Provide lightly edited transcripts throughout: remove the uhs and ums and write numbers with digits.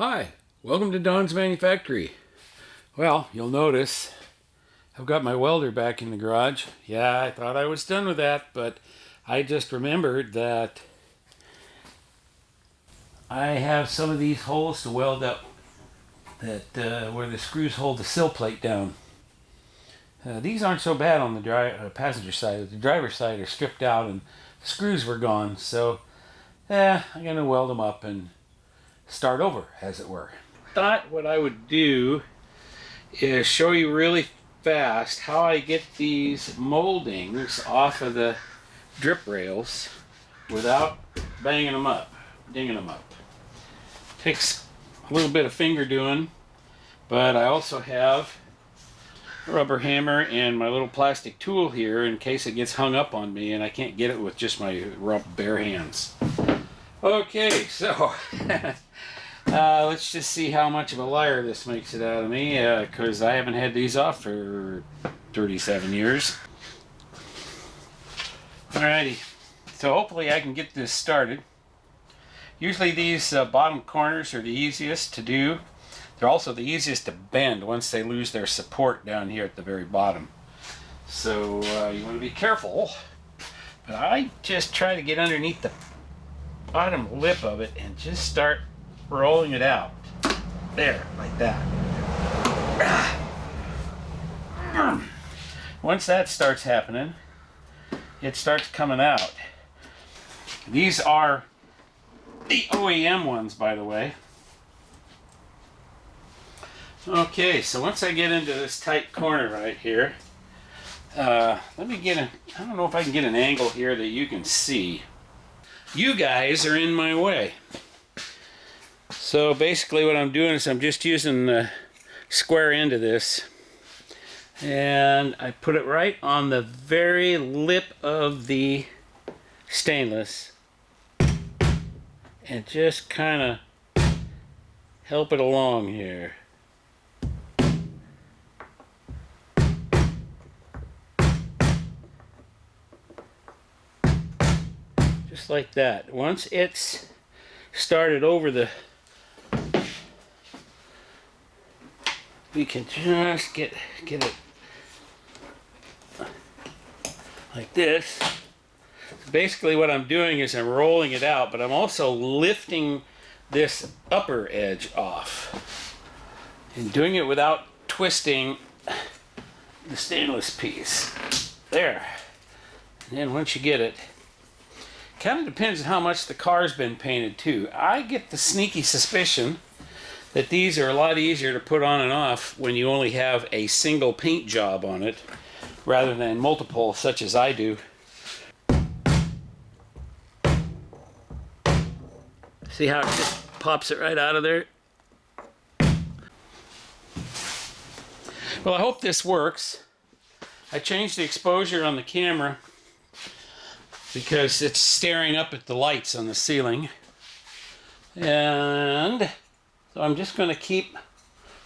Hi, welcome to Don's Manufactory. Well, you'll notice I've got my welder back in the garage. Yeah, I thought I was done with that, but I just remembered that I have some of these holes to weld up that where the screws hold the sill plate down. These aren't so bad on the passenger side. The driver's side are stripped out and the screws were gone, so I'm going to weld them up and start over, as it were. Thought what I would do is show you really fast how I get these moldings off of the drip rails without banging them up, dinging them up. Takes a little bit of finger doing, but I also have a rubber hammer and my little plastic tool here in case it gets hung up on me and I can't get it with just my bare hands. Okay, so let's just see how much of a liar this makes it out of me, because I haven't had these off for 37 years. Alrighty, so hopefully I can get this started. Usually these bottom corners are the easiest to do. They're also the easiest to bend once they lose their support down here at the very bottom. So you want to be careful, but I just try to get underneath the bottom lip of it and just start rolling it out. There, like that. Once that starts happening, it starts coming out. These are the OEM ones, by the way. Okay, so once I get into this tight corner right here, let me get I don't know if I can get an angle here that you can see. You guys are in my way. So basically what I'm doing is I'm just using the square end of this and I put it right on the very lip of the stainless and just kind of help it along here. Just like that. Once it's started over the, we can just get it like this. So basically what I'm doing is I'm rolling it out, but I'm also lifting this upper edge off and doing it without twisting the stainless piece. There. And then once you get it, kind of depends on how much the car's been painted too. I get the sneaky suspicion that these are a lot easier to put on and off when you only have a single paint job on it rather than multiple, such as I do. See how it just pops it right out of there? Well, I hope this works. I changed the exposure on the camera because it's staring up at the lights on the ceiling. And so I'm just going to keep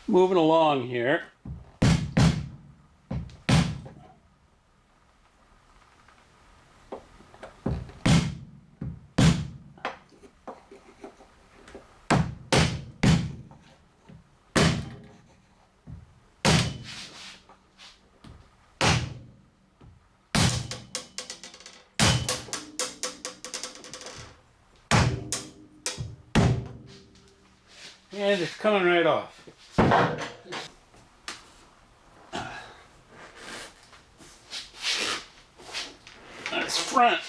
moving along here. And it's coming right off. This front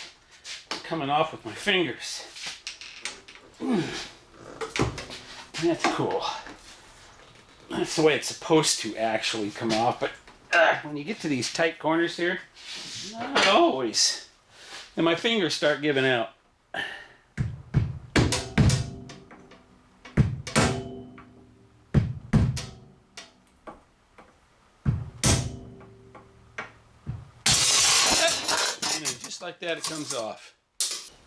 is coming off with my fingers. That's cool. That's the way it's supposed to actually come off, but when you get to these tight corners here, not always. And my fingers start giving out. Just like that, it comes off.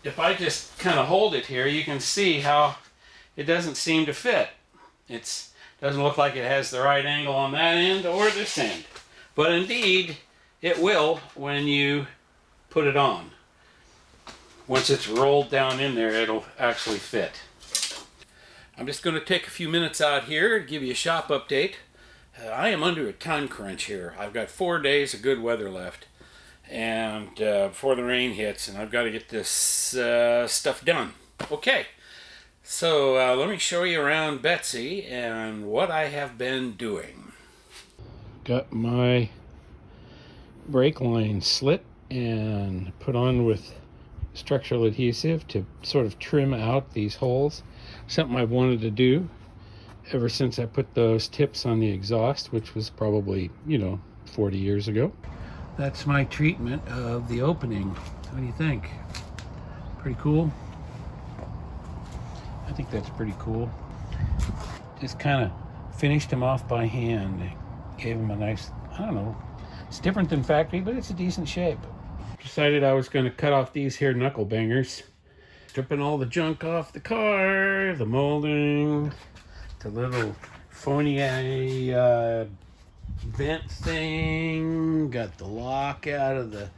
If I just kind of hold it here, you can see how it doesn't seem to fit. It doesn't look like it has the right angle on that end or this end. But indeed, it will when you put it on. Once it's rolled down in there, it'll actually fit. I'm just going to take a few minutes out here to give you a shop update. I am under a time crunch here. I've got 4 days of good weather left, and before the rain hits, and I've got to get this stuff done. Okay, so let me show you around Betsy and what I have been doing. Got my brake line slit and put on with structural adhesive to sort of trim out these holes. Something I've wanted to do ever since I put those tips on the exhaust, which was probably, 40 years ago. That's my treatment of the opening. What do you think? Pretty cool? I think that's pretty cool. Just kind of finished them off by hand. Gave them a nice, I don't know, it's different than factory, but it's a decent shape. Decided I was going to cut off these here knuckle bangers. Stripping all the junk off the car, the molding, the little phony vent thing, got the lock out of the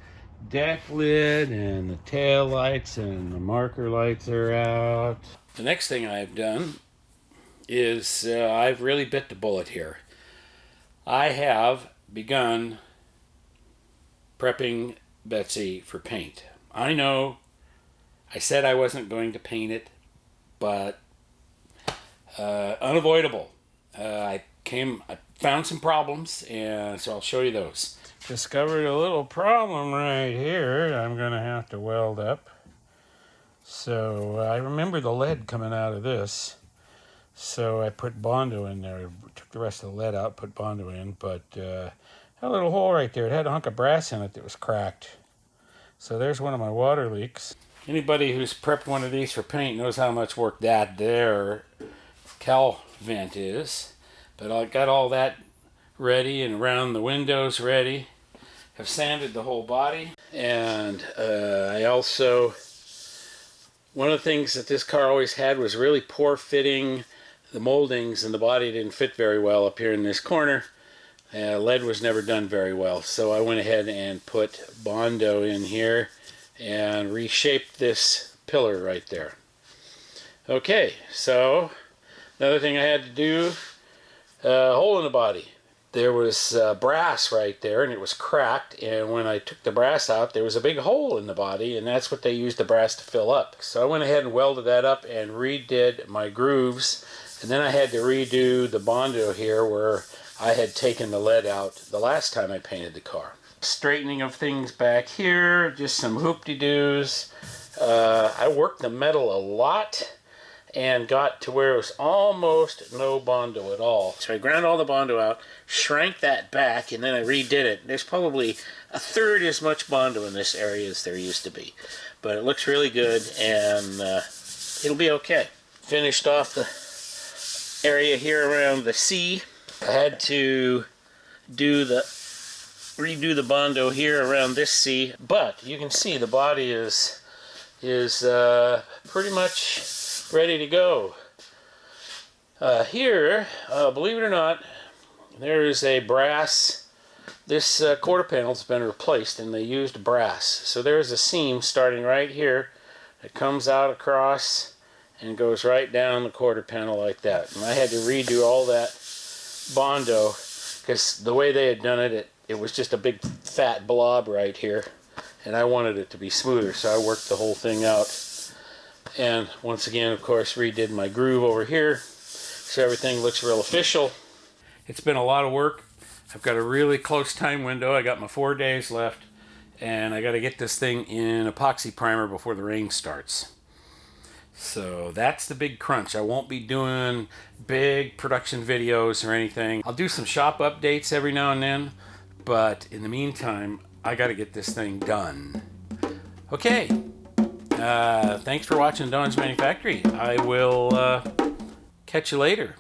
deck lid, and the tail lights and the marker lights are out. The next thing I've done is I've really bit the bullet here. I have begun prepping Betsy for paint. I know I said I wasn't going to paint it, but unavoidable. I found some problems, and so I'll show you those. Discovered a little problem right here I'm going to have to weld up. So I remember the lead coming out of this, so I put Bondo in there. Took the rest of the lead out, put Bondo in, but had a little hole right there. It had a hunk of brass in it that was cracked. So there's one of my water leaks. Anybody who's prepped one of these for paint knows how much work that there Karl vent is. But I got all that ready and around the windows ready. Have sanded the whole body. And I also, one of the things that this car always had was really poor fitting. The moldings and the body didn't fit very well up here in this corner. Lead was never done very well. So I went ahead and put Bondo in here and reshape this pillar right there. Okay, so another thing I had to do, hole in the body. There was brass right there, and it was cracked, and when I took the brass out, there was a big hole in the body, and that's what they used the brass to fill up. So I went ahead and welded that up and redid my grooves, and then I had to redo the Bondo here where I had taken the lead out the last time I painted the car. Straightening of things back here, just some hoop-de-doos. I worked the metal a lot and got to where it was almost no Bondo at all. So I ground all the Bondo out, shrank that back, and then I redid it. There's probably a third as much Bondo in this area as there used to be. But it looks really good, and it'll be okay. Finished off the area here around the C. I had to redo the Bondo here around this C, but you can see the body is pretty much ready to go. Here, believe it or not, there is a brass. This quarter panel's been replaced, and they used brass. So there's a seam starting right here that comes out across and goes right down the quarter panel like that. And I had to redo all that Bondo because the way they had done it, it was just a big fat blob right here, and I wanted it to be smoother, so I worked the whole thing out. And once again, of course, redid my groove over here, so everything looks real official. It's been a lot of work. I've got a really close time window. I got my 4 days left, and I got to get this thing in epoxy primer before the rain starts. So that's the big crunch. I won't be doing big production videos or anything. I'll do some shop updates every now and then, but in the meantime, I got to get this thing done. Okay, thanks for watching Don's Manufactory. I will catch you later.